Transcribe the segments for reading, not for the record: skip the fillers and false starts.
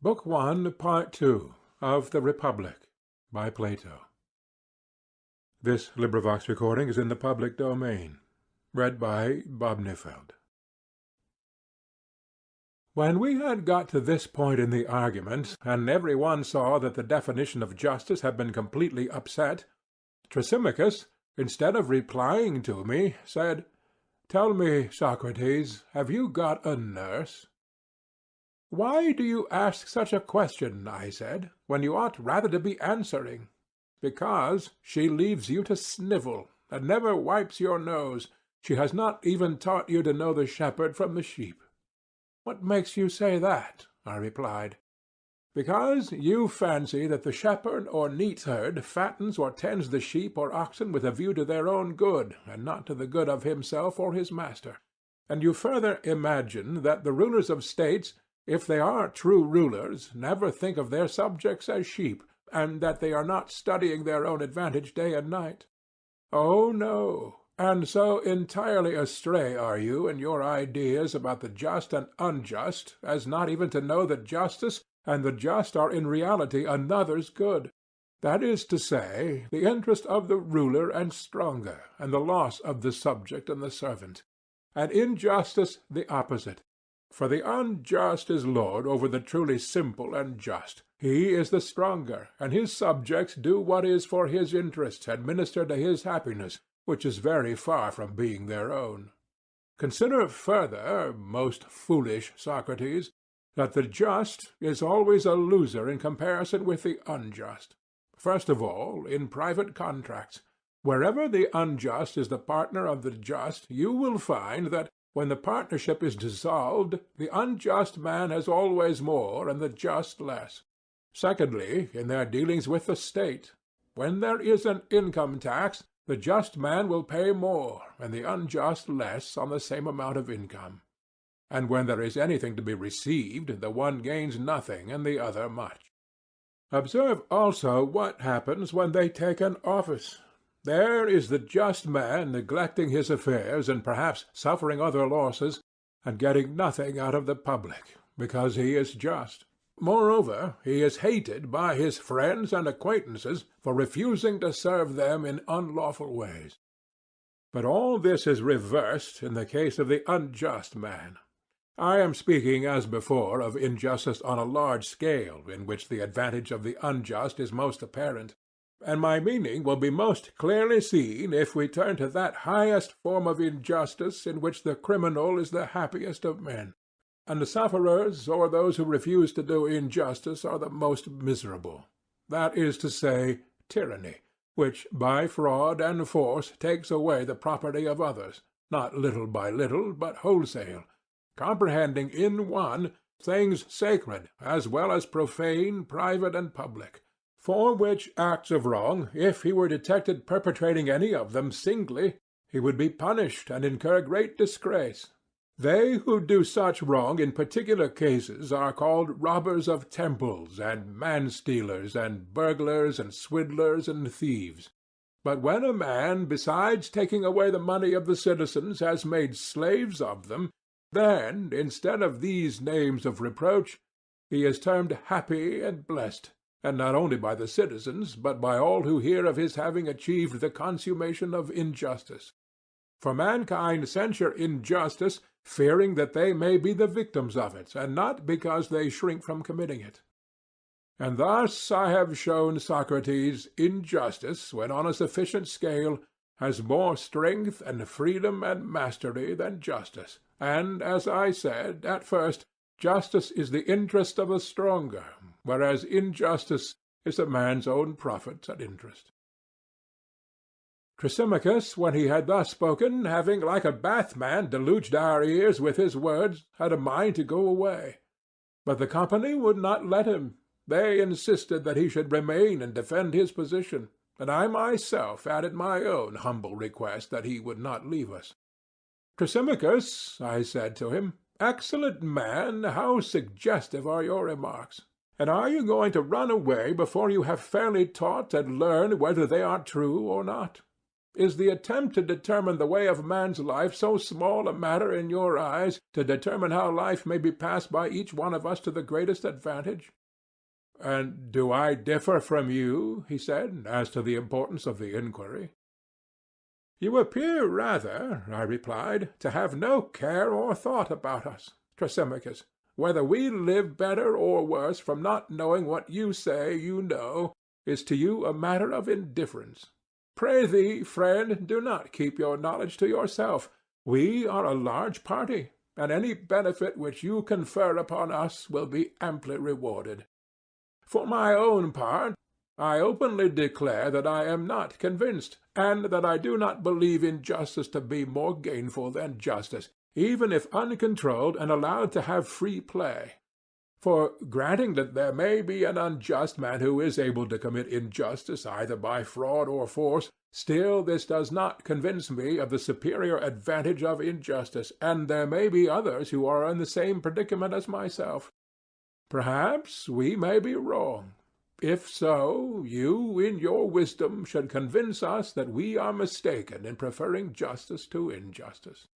Book One, Part Two of The Republic, by Plato. This recording is in the public domain. Read by Bob Nifeld. When we had got to this point in the argument, and every one saw that the definition of justice had been completely upset, Thrasymachus, instead of replying to me, said, "Tell me, Socrates, have you got a nurse?" "Why do you ask such a question," I said, "when you ought rather to be answering?" "Because she leaves you to snivel, and never wipes your nose. She has not even taught you to know the shepherd from the sheep." "What makes you say that?" I replied. "Because you fancy that the shepherd or neatherd fattens or tends the sheep or oxen with a view to their own good, and not to the good of himself or his master. And you further imagine that the rulers of states, if they are true rulers, never think of their subjects as sheep, and that they are not studying their own advantage day and night. Oh, no, and so entirely astray are you in your ideas about the just and unjust as not even to know that justice and the just are in reality another's good. That is to say, the interest of the ruler and stronger, and the loss of the subject and the servant. And injustice the opposite. For the unjust is lord over the truly simple and just. He is the stronger, and his subjects do what is for his interests and minister to his happiness, which is very far from being their own. Consider further, most foolish Socrates, that the just is always a loser in comparison with the unjust. First of all, in private contracts. Wherever the unjust is the partner of the just, you will find that, when the partnership is dissolved, the unjust man has always more and the just less. Secondly, in their dealings with the state. When there is an income tax, the just man will pay more, and the unjust less on the same amount of income. And when there is anything to be received, the one gains nothing and the other much. Observe also what happens when they take an office. There is the just man neglecting his affairs and perhaps suffering other losses, and getting nothing out of the public, because he is just. Moreover, he is hated by his friends and acquaintances for refusing to serve them in unlawful ways. But all this is reversed in the case of the unjust man. I am speaking, as before, of injustice on a large scale, in which the advantage of the unjust is most apparent. And my meaning will be most clearly seen if we turn to that highest form of injustice in which the criminal is the happiest of men, and the sufferers or those who refuse to do injustice are the most miserable. That is to say, tyranny, which by fraud and force takes away the property of others, not little by little, but wholesale, comprehending in one things sacred as well as profane, private, and public. For which acts of wrong, if he were detected perpetrating any of them singly, he would be punished and incur great disgrace. They who do such wrong in particular cases are called robbers of temples, and man-stealers, and burglars, and swindlers, and thieves. But when a man, besides taking away the money of the citizens, has made slaves of them, then, instead of these names of reproach, he is termed happy and blessed, and not only by the citizens, but by all who hear of his having achieved the consummation of injustice. For mankind censure injustice, fearing that they may be the victims of it, and not because they shrink from committing it. And thus I have shown, Socrates, injustice, when on a sufficient scale, has more strength and freedom and mastery than justice, and, as I said at first, justice is the interest of the stronger, whereas injustice is a man's own profit and interest. Thrasymachus, when he had thus spoken, having like a bathman deluged our ears with his words, had a mind to go away. But the company would not let him. They insisted that he should remain and defend his position, and I myself added my own humble request that he would not leave us. "Thrasymachus," I said to him, "excellent man, how suggestive are your remarks! And are you going to run away before you have fairly taught and learned whether they are true or not? Is the attempt to determine the way of man's life so small a matter in your eyes, to determine how life may be passed by each one of us to the greatest advantage? And do I differ from you, he said, as to the importance of the inquiry? You appear rather, I replied, to have no care or thought about us, Thrasymachus. Whether we live better or worse from not knowing what you say you know is to you a matter of indifference. Pray thee, friend, do not keep your knowledge to yourself. We are a large party, and any benefit which you confer upon us will be amply rewarded. For my own part, I openly declare that I am not convinced, and that I do not believe injustice to be more gainful than justice, even if uncontrolled and allowed to have free play. For, granting that there may be an unjust man who is able to commit injustice either by fraud or force, still this does not convince me of the superior advantage of injustice, and there may be others who are in the same predicament as myself. Perhaps we may be wrong. If so, you, in your wisdom, should convince us that we are mistaken in preferring justice to injustice.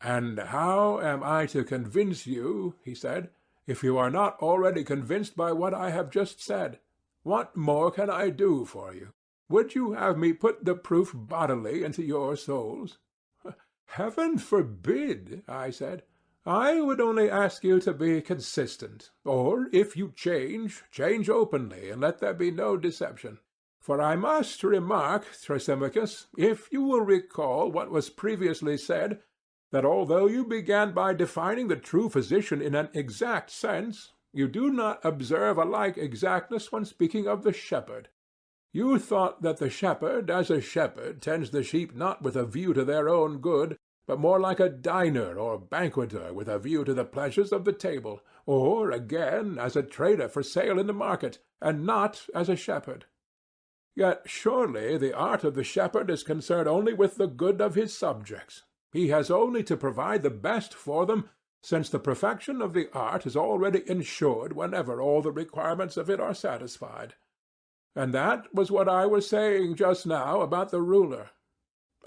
And how am I to convince you, he said, if you are not already convinced by what I have just said? What more can I do for you? Would you have me put the proof bodily into your souls? Heaven forbid, I said. I would only ask you to be consistent, or, if you change, change openly, and let there be no deception. For I must remark, Thrasymachus, if you will recall what was previously said, that although you began by defining the true physician in an exact sense, you do not observe a like exactness when speaking of the shepherd. You thought that the shepherd, as a shepherd, tends the sheep not with a view to their own good, but more like a diner or banqueter with a view to the pleasures of the table, or, again, as a trader for sale in the market, and not as a shepherd. Yet surely the art of the shepherd is concerned only with the good of his subjects. He has only to provide the best for them, since the perfection of the art is already ensured whenever all the requirements of it are satisfied. And that was what I was saying just now about the ruler.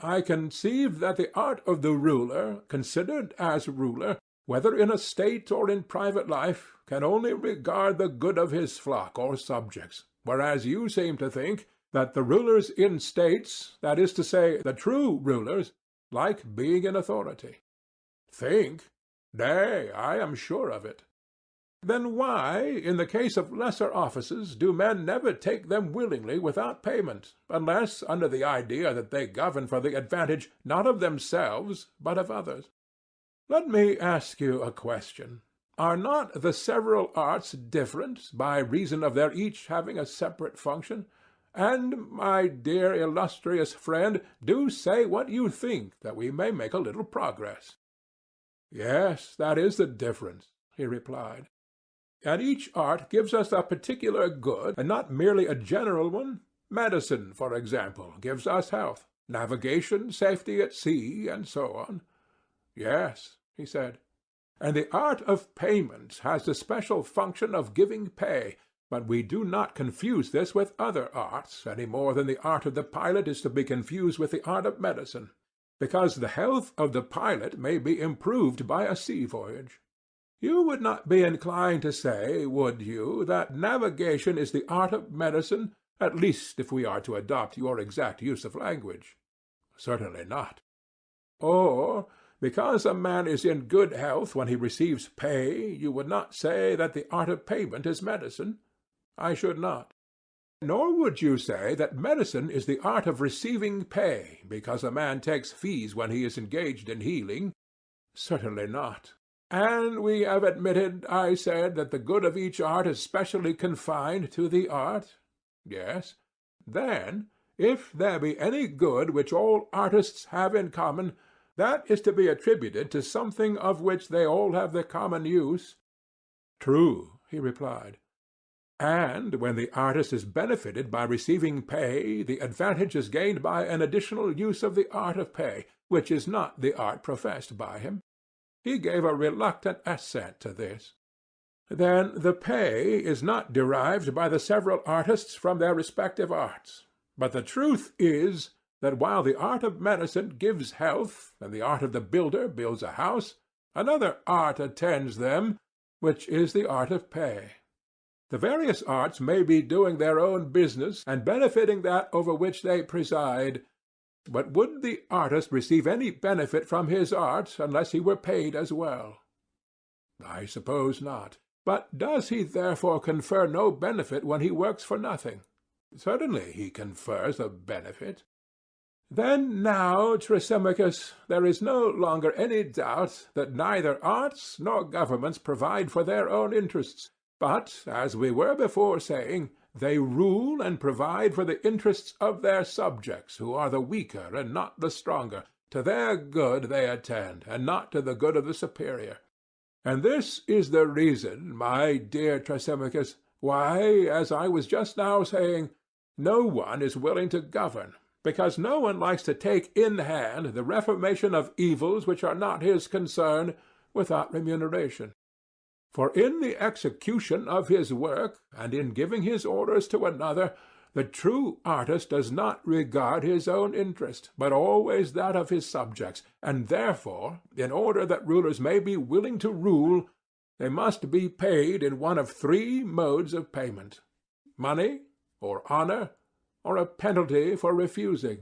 I conceive that the art of the ruler, considered as ruler, whether in a state or in private life, can only regard the good of his flock or subjects, whereas you seem to think that the rulers in states, that is to say, the true rulers, like being in authority. Think? Nay, I am sure of it. Then why, in the case of lesser offices, do men never take them willingly without payment, unless under the idea that they govern for the advantage not of themselves but of others? Let me ask you a question. Are not the several arts different, by reason of their each having a separate function? And, my dear illustrious friend, do say what you think, that we may make a little progress. Yes, that is the difference, he replied. And each art gives us a particular good, and not merely a general one. Medicine, for example, gives us health, navigation, safety at sea, and so on. Yes, he said. And the art of payment has the special function of giving pay, but we do not confuse this with other arts, any more than the art of the pilot is to be confused with the art of medicine, because the health of the pilot may be improved by a sea voyage. You would not be inclined to say, would you, that navigation is the art of medicine, at least if we are to adopt your exact use of language? Certainly not. Or, because a man is in good health when he receives pay, you would not say that the art of payment is medicine? I should not. Nor would you say that medicine is the art of receiving pay, because a man takes fees when he is engaged in healing? Certainly not. And we have admitted, I said, that the good of each art is specially confined to the art? Yes. Then, if there be any good which all artists have in common, that is to be attributed to something of which they all have the common use. True, he replied. And when the artist is benefited by receiving pay, the advantage is gained by an additional use of the art of pay, which is not the art professed by him. He gave a reluctant assent to this. Then the pay is not derived by the several artists from their respective arts, but the truth is that while the art of medicine gives health, and the art of the builder builds a house, another art attends them, which is the art of pay. The various arts may be doing their own business and benefiting that over which they preside, but would the artist receive any benefit from his art unless he were paid as well? I suppose not. But does he therefore confer no benefit when he works for nothing? Certainly he confers a benefit. Then now, Thrasymachus, there is no longer any doubt that neither arts nor governments provide for their own interests, but, as we were before saying, they rule and provide for the interests of their subjects, who are the weaker and not the stronger. To their good they attend, and not to the good of the superior. And this is the reason, my dear Thrasymachus, why, as I was just now saying, no one is willing to govern, because no one likes to take in hand the reformation of evils which are not his concern, without remuneration. For in the execution of his work, and in giving his orders to another, the true artist does not regard his own interest, but always that of his subjects, and therefore, in order that rulers may be willing to rule, they must be paid in one of three modes of payment: money, or honor, or a penalty for refusing.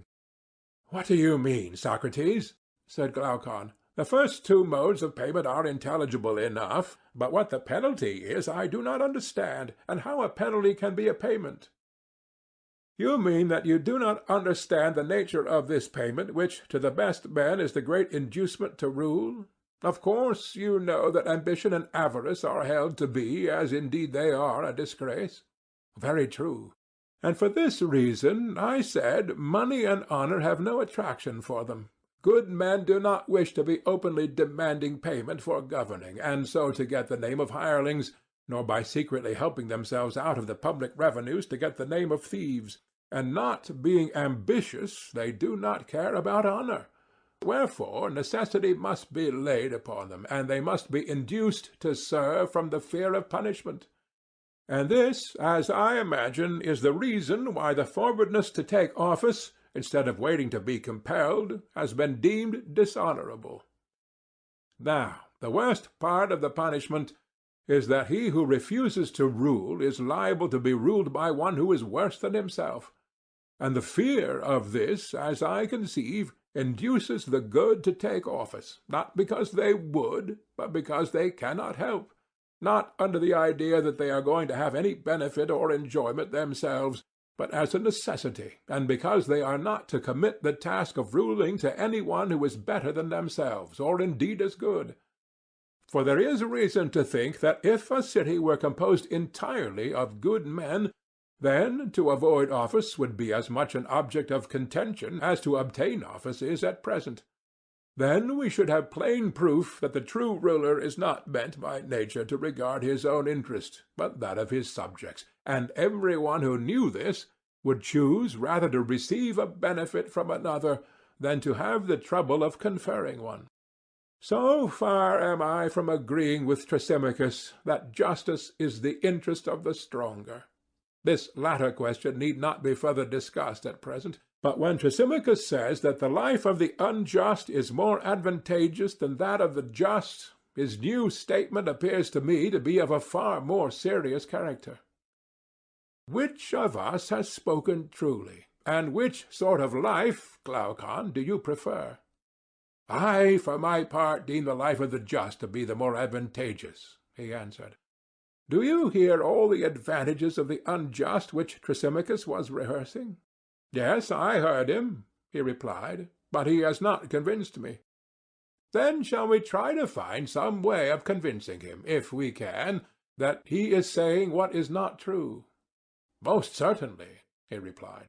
What do you mean, Socrates? Said Glaucon. The first two modes of payment are intelligible enough, but what the penalty is I do not understand, and how a penalty can be a payment. You mean that you do not understand the nature of this payment, which to the best men is the great inducement to rule? Of course you know that ambition and avarice are held to be, as indeed they are, a disgrace. Very true. And for this reason, I said, money and honor have no attraction for them. Good men do not wish to be openly demanding payment for governing, and so to get the name of hirelings, nor by secretly helping themselves out of the public revenues to get the name of thieves. And not being ambitious, they do not care about honor. Wherefore necessity must be laid upon them, and they must be induced to serve from the fear of punishment. And this, as I imagine, is the reason why the forwardness to take office, instead of waiting to be compelled, has been deemed dishonorable. Now, the worst part of the punishment is that he who refuses to rule is liable to be ruled by one who is worse than himself. And the fear of this, as I conceive, induces the good to take office, not because they would, but because they cannot help, not under the idea that they are going to have any benefit or enjoyment themselves, but as a necessity, and because they are not to commit the task of ruling to any one who is better than themselves, or indeed as good. For there is reason to think that if a city were composed entirely of good men, then to avoid office would be as much an object of contention as to obtain office is at present. Then we should have plain proof that the true ruler is not meant by nature to regard his own interest, but that of his subjects, and every one who knew this would choose rather to receive a benefit from another than to have the trouble of conferring one. So far am I from agreeing with Thrasymachus that justice is the interest of the stronger. This latter question need not be further discussed at present, but when Thrasymachus says that the life of the unjust is more advantageous than that of the just, his new statement appears to me to be of a far more serious character. Which of us has spoken truly, and which sort of life, Glaucon, do you prefer? I, for my part, deem the life of the just to be the more advantageous, he answered. Do you hear all the advantages of the unjust which Thrasymachus was rehearsing? Yes, I heard him, he replied, but he has not convinced me. Then shall we try to find some way of convincing him, if we can, that he is saying what is not true? Most certainly, he replied.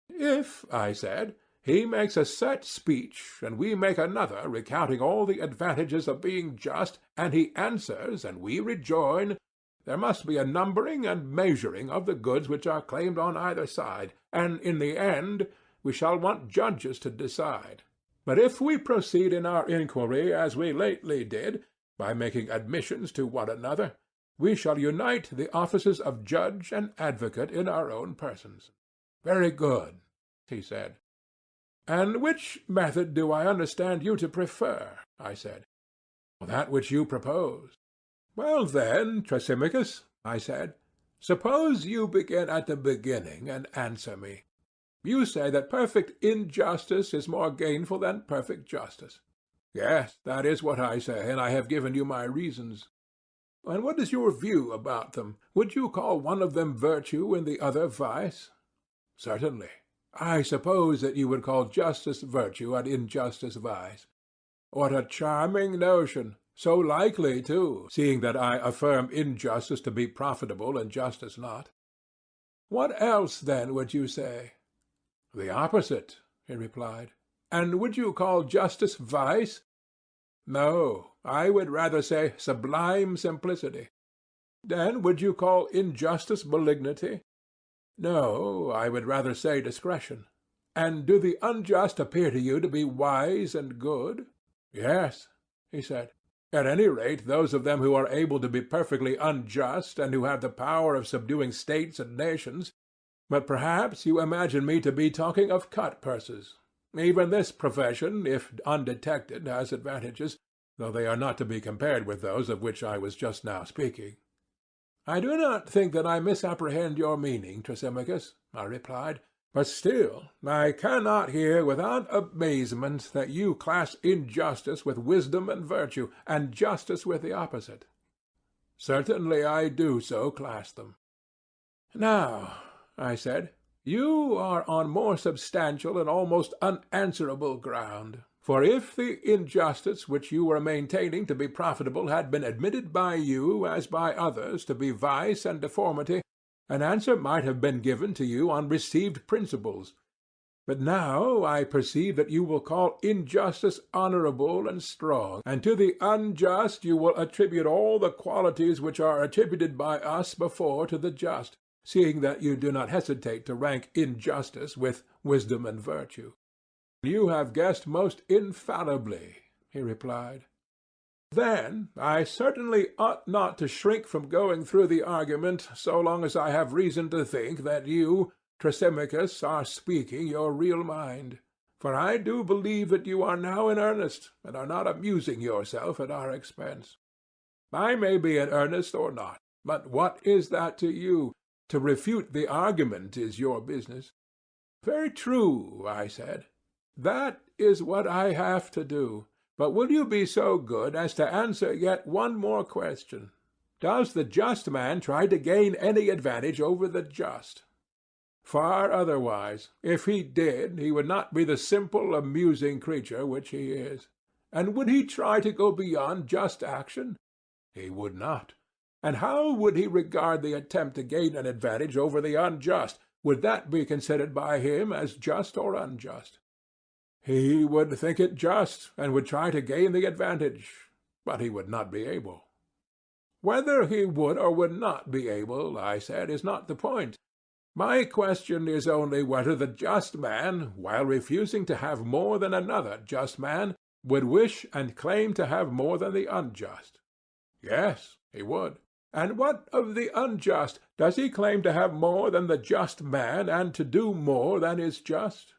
If, I said, he makes a set speech, and we make another recounting all the advantages of being just, and he answers, and we rejoin, there must be a numbering and measuring of the goods which are claimed on either side, and in the end we shall want judges to decide. But if we proceed in our inquiry as we lately did, by making admissions to one another, we shall unite the offices of judge and advocate in our own persons. Very good, he said. And which method do I understand you to prefer? I said. That which you propose. Well then, Thrasymachus, I said, suppose you begin at the beginning and answer me. You say that perfect injustice is more gainful than perfect justice. Yes, that is what I say, and I have given you my reasons. And what is your view about them? Would you call one of them virtue and the other vice? Certainly. I suppose that you would call justice virtue and injustice vice. What a charming notion! So likely, too, seeing that I affirm injustice to be profitable and justice not. What else, then, would you say? The opposite, he replied. And would you call justice vice? No, I would rather say sublime simplicity. Then would you call injustice malignity? No, I would rather say discretion. And do the unjust appear to you to be wise and good? Yes, he said. At any rate, those of them who are able to be perfectly unjust and who have the power of subduing states and nations. But perhaps you imagine me to be talking of cut-purses. Even this profession, if undetected, has advantages, though they are not to be compared with those of which I was just now speaking. I do not think that I misapprehend your meaning, Thrasymachus, I replied, but still I cannot hear without amazement that you class injustice with wisdom and virtue, and justice with the opposite. Certainly I do so class them. Now, I said, you are on more substantial and almost unanswerable ground. For if the injustice which you were maintaining to be profitable had been admitted by you, as by others, to be vice and deformity, an answer might have been given to you on received principles. But now I perceive that you will call injustice honorable and strong, and to the unjust you will attribute all the qualities which are attributed by us before to the just, seeing that you do not hesitate to rank injustice with wisdom and virtue. You have guessed most infallibly, he replied. Then I certainly ought not to shrink from going through the argument so long as I have reason to think that you, Thrasymachus, are speaking your real mind. For I do believe that you are now in earnest, and are not amusing yourself at our expense. I may be in earnest or not, but what is that to you? To refute the argument is your business. Very true, I said. That is what I have to do. But will you be so good as to answer yet one more question? Does the just man try to gain any advantage over the just? Far otherwise. If he did, he would not be the simple, amusing creature which he is. And would he try to go beyond just action? He would not. And how would he regard the attempt to gain an advantage over the unjust? Would that be considered by him as just or unjust? He would think it just, and would try to gain the advantage, but he would not be able. Whether he would or would not be able, I said, is not the point. My question is only whether the just man, while refusing to have more than another just man, would wish and claim to have more than the unjust. Yes, he would. And what of the unjust? Does he claim to have more than the just man, and to do more than is just?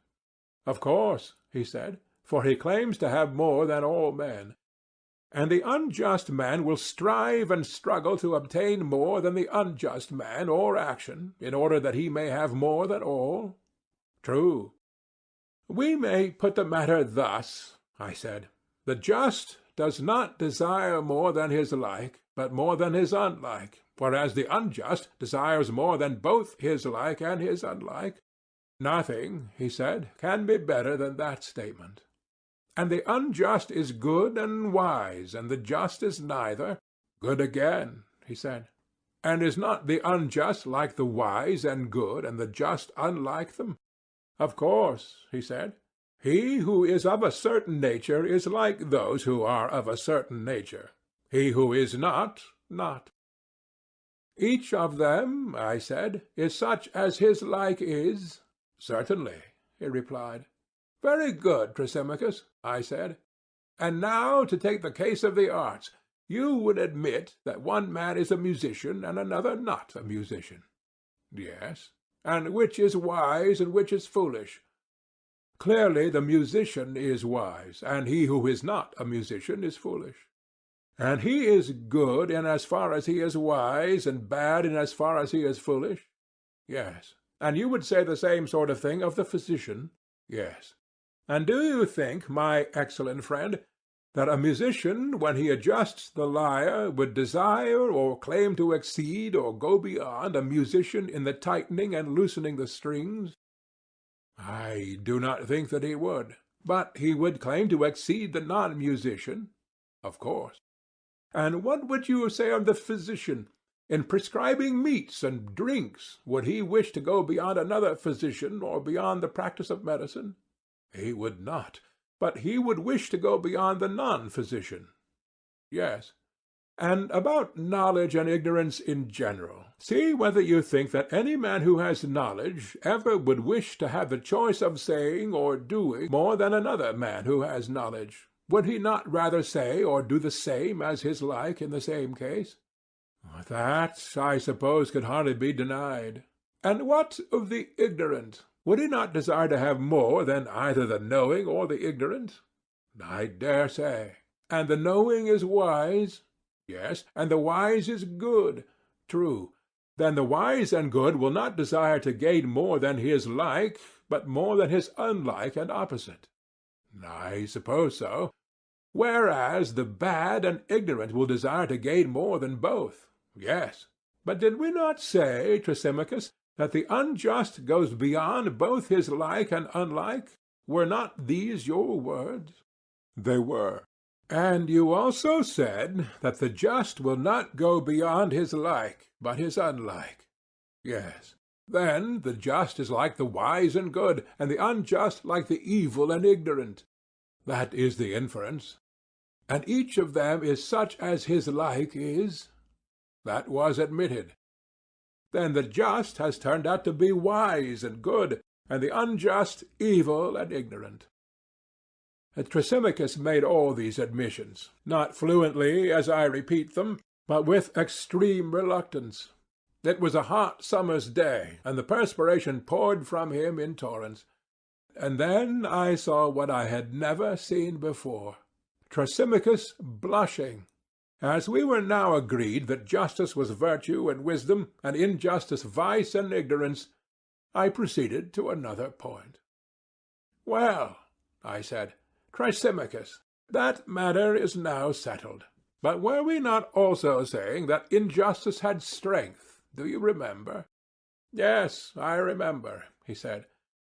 Of course, he said, for he claims to have more than all men. And the unjust man will strive and struggle to obtain more than the unjust man or action, in order that he may have more than all? True. We may put the matter thus, I said. The just does not desire more than his like, but more than his unlike, whereas the unjust desires more than both his like and his unlike. Nothing, he said, can be better than that statement. And the unjust is good and wise, and the just is neither. Good again, he said. And is not the unjust like the wise and good, and the just unlike them? Of course, he said. He who is of a certain nature is like those who are of a certain nature. He who is not, not. Each of them, I said, is such as his like is. Certainly, he replied. Very good, Thrasymachus, I said. And now to take the case of the arts. You would admit that one man is a musician and another not a musician. Yes. And which is wise and which is foolish? Clearly the musician is wise, and he who is not a musician is foolish. And he is good in as far as he is wise, and bad in as far as he is foolish? Yes. And you would say the same sort of thing of the physician? Yes. And do you think, my excellent friend, that a musician, when he adjusts the lyre, would desire or claim to exceed or go beyond a musician in the tightening and loosening the strings? I do not think that he would. But he would claim to exceed the non-musician? Of course. And what would you say of the physician? In prescribing meats and drinks, would he wish to go beyond another physician or beyond the practice of medicine? He would not, but he would wish to go beyond the non-physician. Yes. And about knowledge and ignorance in general, see whether you think that any man who has knowledge ever would wish to have the choice of saying or doing more than another man who has knowledge. Would he not rather say or do the same as his like in the same case? That, I suppose, could hardly be denied. And what of the ignorant? Would he not desire to have more than either the knowing or the ignorant? I dare say. And the knowing is wise? Yes. And the wise is good? True. Then the wise and good will not desire to gain more than his like, but more than his unlike and opposite? I suppose so. Whereas the bad and ignorant will desire to gain more than both? Yes. But did we not say, Thrasymachus, that the unjust goes beyond both his like and unlike? Were not these your words? They were. And you also said that the just will not go beyond his like, but his unlike? Yes. Then the just is like the wise and good, and the unjust like the evil and ignorant. That is the inference. And each of them is such as his like is? That was admitted. Then the just has turned out to be wise and good, and the unjust evil and ignorant. Thrasymachus made all these admissions, not fluently as I repeat them, but with extreme reluctance. It was a hot summer's day, and the perspiration poured from him in torrents. And then I saw what I had never seen before, Thrasymachus blushing. As we were now agreed that justice was virtue and wisdom, and injustice vice and ignorance, I proceeded to another point. Well, I said, Thrasymachus, that matter is now settled. But were we not also saying that injustice had strength? Do you remember? Yes, I remember, he said.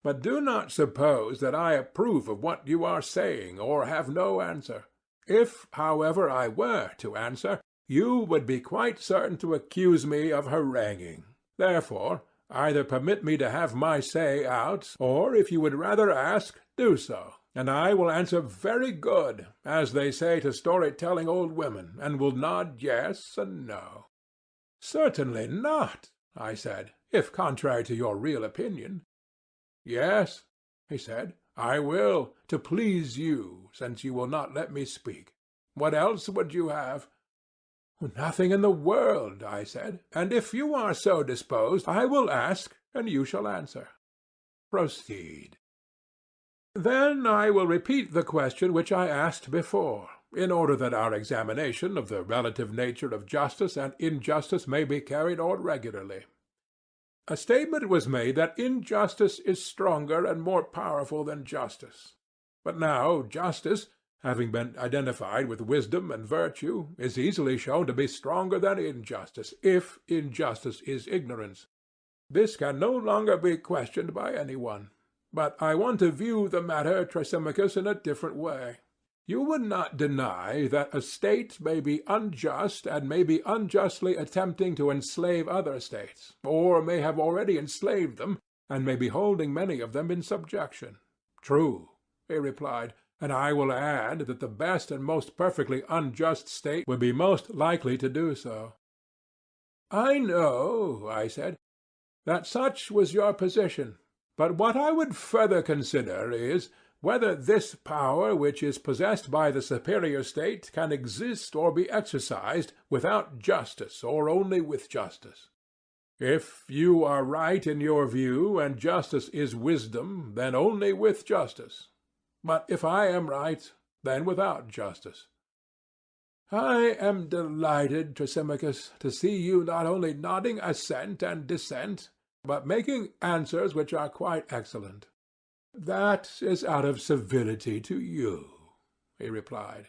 But do not suppose that I approve of what you are saying, or have no answer. If, however, I were to answer, you would be quite certain to accuse me of haranguing. Therefore, either permit me to have my say out, or if you would rather ask, do so, and I will answer very good, as they say to story-telling old women, and will nod yes and no. Certainly not, I said, if contrary to your real opinion. Yes, he said, I will, to please you, since you will not let me speak. What else would you have? Nothing in the world, I said, and if you are so disposed, I will ask, and you shall answer. Proceed. Then I will repeat the question which I asked before, in order that our examination of the relative nature of justice and injustice may be carried on regularly. A statement was made that injustice is stronger and more powerful than justice. But now justice, having been identified with wisdom and virtue, is easily shown to be stronger than injustice, if injustice is ignorance. This can no longer be questioned by any one. But I want to view the matter, Thrasymachus, in a different way. You would not deny that a state may be unjust and may be unjustly attempting to enslave other states, or may have already enslaved them, and may be holding many of them in subjection. True, he replied, and I will add that the best and most perfectly unjust state would be most likely to do so. I know, I said, that such was your position, but what I would further consider is, whether this power which is possessed by the superior state can exist or be exercised without justice or only with justice. If you are right in your view, and justice is wisdom, then only with justice. But if I am right, then without justice. I am delighted, Thrasymachus, to see you not only nodding assent and dissent, but making answers which are quite excellent. That is out of civility to you, he replied.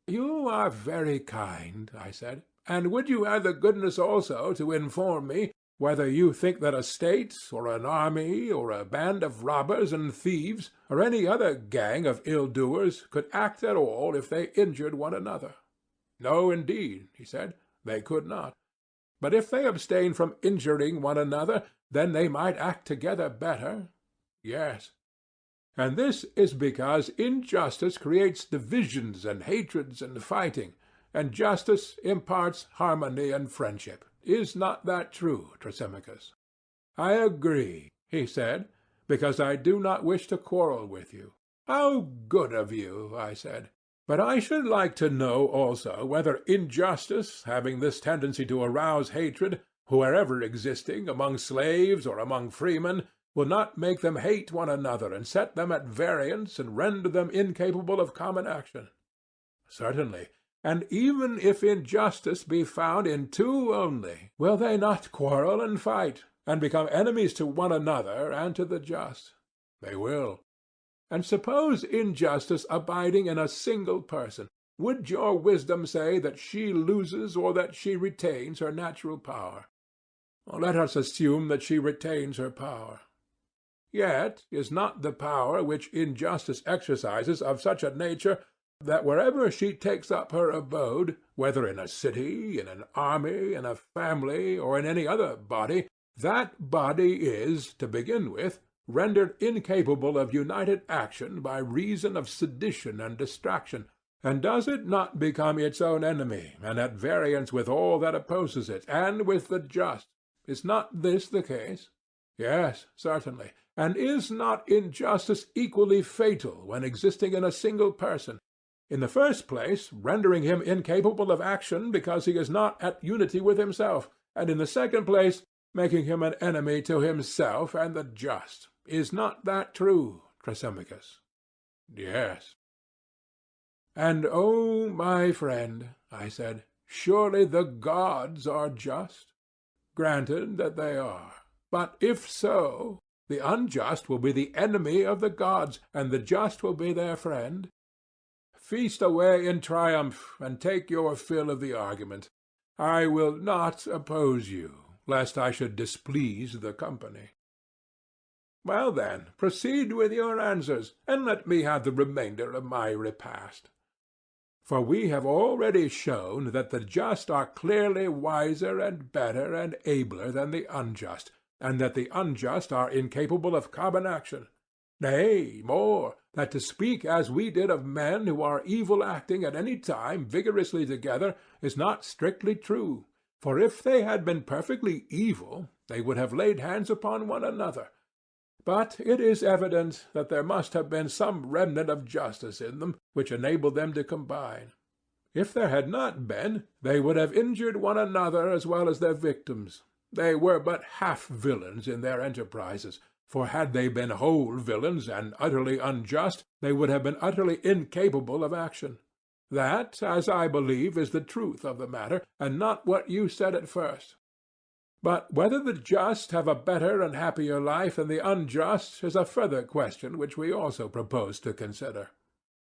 You are very kind, I said, and would you have the goodness also to inform me whether you think that a state, or an army, or a band of robbers and thieves, or any other gang of ill-doers could act at all if they injured one another? No, indeed, he said, they could not. But if they abstain from injuring one another, then they might act together better. Yes. And this is because injustice creates divisions and hatreds and fighting, and justice imparts harmony and friendship. Is not that true, Thrasymachus? I agree, he said, because I do not wish to quarrel with you. How good of you, I said. But I should like to know also whether injustice, having this tendency to arouse hatred, wherever existing, among slaves or among freemen, will not make them hate one another and set them at variance and render them incapable of common action. Certainly. And even if injustice be found in two only, will they not quarrel and fight, and become enemies to one another and to the just? They will. And suppose injustice abiding in a single person, would your wisdom say that she loses or that she retains her natural power? Let us assume that she retains her power. Yet is not the power which injustice exercises of such a nature that wherever she takes up her abode, whether in a city, in an army, in a family, or in any other body, that body is, to begin with, rendered incapable of united action by reason of sedition and distraction, and does it not become its own enemy, and at variance with all that opposes it, and with the just? Is not this the case? Yes, certainly. And is not injustice equally fatal when existing in a single person? In the first place, rendering him incapable of action because he is not at unity with himself, and in the second place, making him an enemy to himself and the just. Is not that true, Thrasymachus? Yes. And, oh, my friend, I said, surely the gods are just? Granted that they are. But if so, the unjust will be the enemy of the gods, and the just will be their friend. Feast away in triumph, and take your fill of the argument. I will not oppose you, lest I should displease the company. Well, then, proceed with your answers, and let me have the remainder of my repast. For we have already shown that the just are clearly wiser and better and abler than the unjust, and that the unjust are incapable of common action. Nay, more, that to speak as we did of men who are evil-acting at any time vigorously together is not strictly true, for if they had been perfectly evil, they would have laid hands upon one another. But it is evident that there must have been some remnant of justice in them, which enabled them to combine. If there had not been, they would have injured one another as well as their victims. They were but half-villains in their enterprises, for had they been whole villains and utterly unjust, they would have been utterly incapable of action. That, as I believe, is the truth of the matter, and not what you said at first. But whether the just have a better and happier life than the unjust is a further question which we also propose to consider.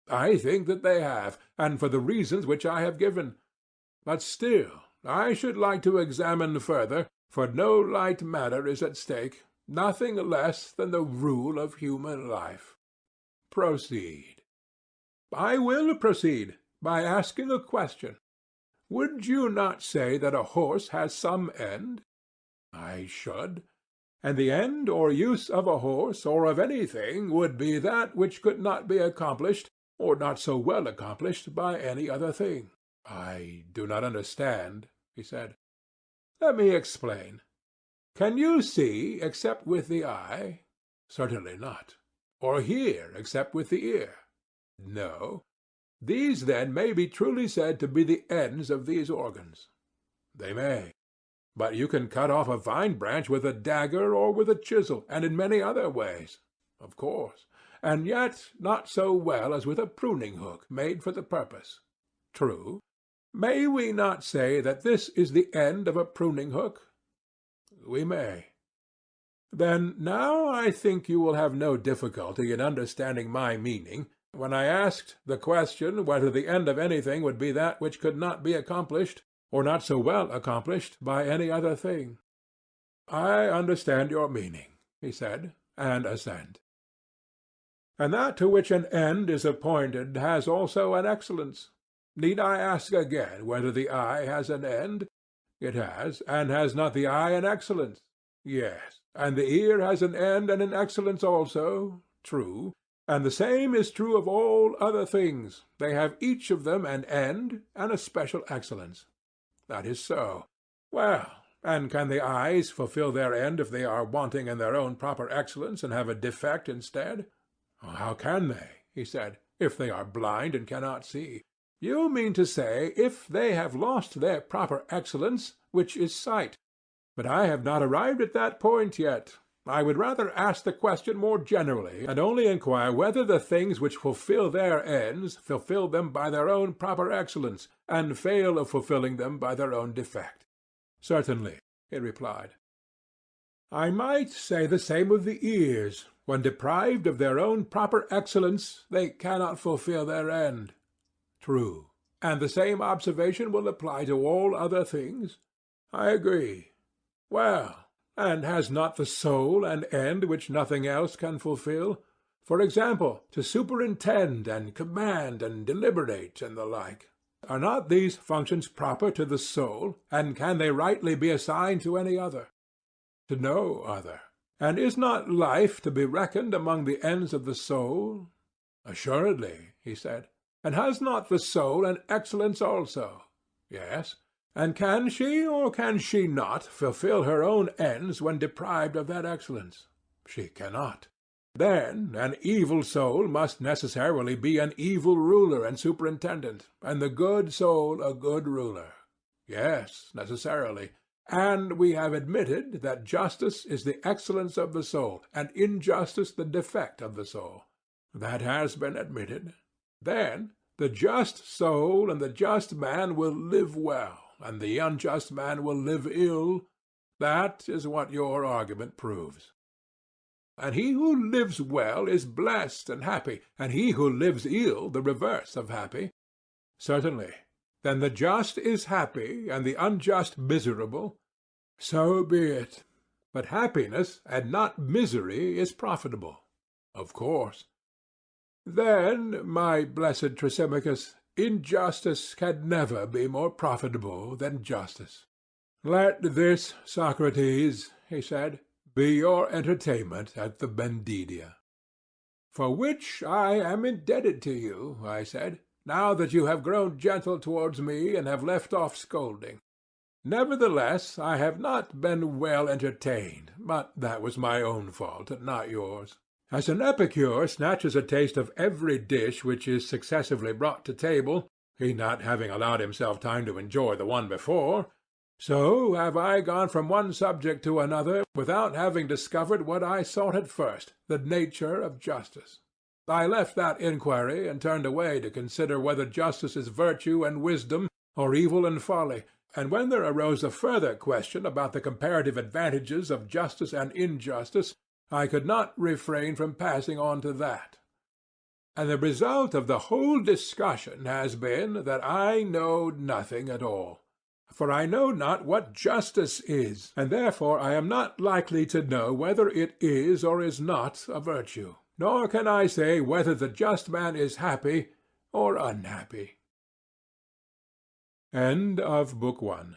I think that they have, and for the reasons which I have given. But still, I should like to examine further, for no light matter is at stake, nothing less than the rule of human life. Proceed. I will proceed by asking a question. Would you not say that a horse has some end? I should. And the end or use of a horse or of anything would be that which could not be accomplished, or not so well accomplished, by any other thing. I do not understand, he said. Let me explain. Can you see except with the eye? Certainly not. Or hear except with the ear? No. These then may be truly said to be the ends of these organs. They may. But you can cut off a vine branch with a dagger or with a chisel, and in many other ways. Of course. And yet not so well as with a pruning hook made for the purpose. True. May we not say that this is the end of a pruning hook? We may. Then now I think you will have no difficulty in understanding my meaning, when I asked the question whether the end of anything would be that which could not be accomplished, or not so well accomplished, by any other thing. I understand your meaning, he said, and assent. And that to which an end is appointed has also an excellence. Need I ask again whether the eye has an end? It has, and has not the eye an excellence? Yes. And the ear has an end and an excellence also? True. And the same is true of all other things. They have each of them an end and a special excellence. That is so. Well, and can the eyes fulfill their end if they are wanting in their own proper excellence and have a defect instead? How can they, he said, if they are blind and cannot see? You mean to say if they have lost their proper excellence, which is sight. But I have not arrived at that point yet. I would rather ask the question more generally, and only inquire whether the things which fulfill their ends fulfill them by their own proper excellence, and fail of fulfilling them by their own defect. Certainly, he replied. I might say the same of the ears. When deprived of their own proper excellence, they cannot fulfill their end. True. And the same observation will apply to all other things? I agree. Well, and has not the soul an end which nothing else can fulfill? For example, to superintend and command and deliberate and the like. Are not these functions proper to the soul, and can they rightly be assigned to any other? To no other. And is not life to be reckoned among the ends of the soul? Assuredly, he said. And has not the soul an excellence also? Yes. And can she or can she not fulfill her own ends when deprived of that excellence? She cannot. Then an evil soul must necessarily be an evil ruler and superintendent, and the good soul a good ruler. Yes, necessarily. And we have admitted that justice is the excellence of the soul, and injustice the defect of the soul. That has been admitted. Then the just soul and the just man will live well, and the unjust man will live ill. That is what your argument proves. And he who lives well is blessed and happy, and he who lives ill the reverse of happy. Certainly. Then the just is happy, and the unjust miserable? So be it. But happiness, and not misery, is profitable. Of course. Then, my blessed Thrasymachus, injustice can never be more profitable than justice. Let this, Socrates, he said, be your entertainment at the Bendidia. For which I am indebted to you, I said, now that you have grown gentle towards me and have left off scolding. Nevertheless, I have not been well entertained, but that was my own fault, not yours. As an epicure snatches a taste of every dish which is successively brought to table, he not having allowed himself time to enjoy the one before, so have I gone from one subject to another without having discovered what I sought at first, the nature of justice. I left that inquiry and turned away to consider whether justice is virtue and wisdom, or evil and folly, and when there arose a further question about the comparative advantages of justice and injustice, I could not refrain from passing on to that. And the result of the whole discussion has been that I know nothing at all. For I know not what justice is, and therefore I am not likely to know whether it is or is not a virtue, nor can I say whether the just man is happy or unhappy. End of Book 1.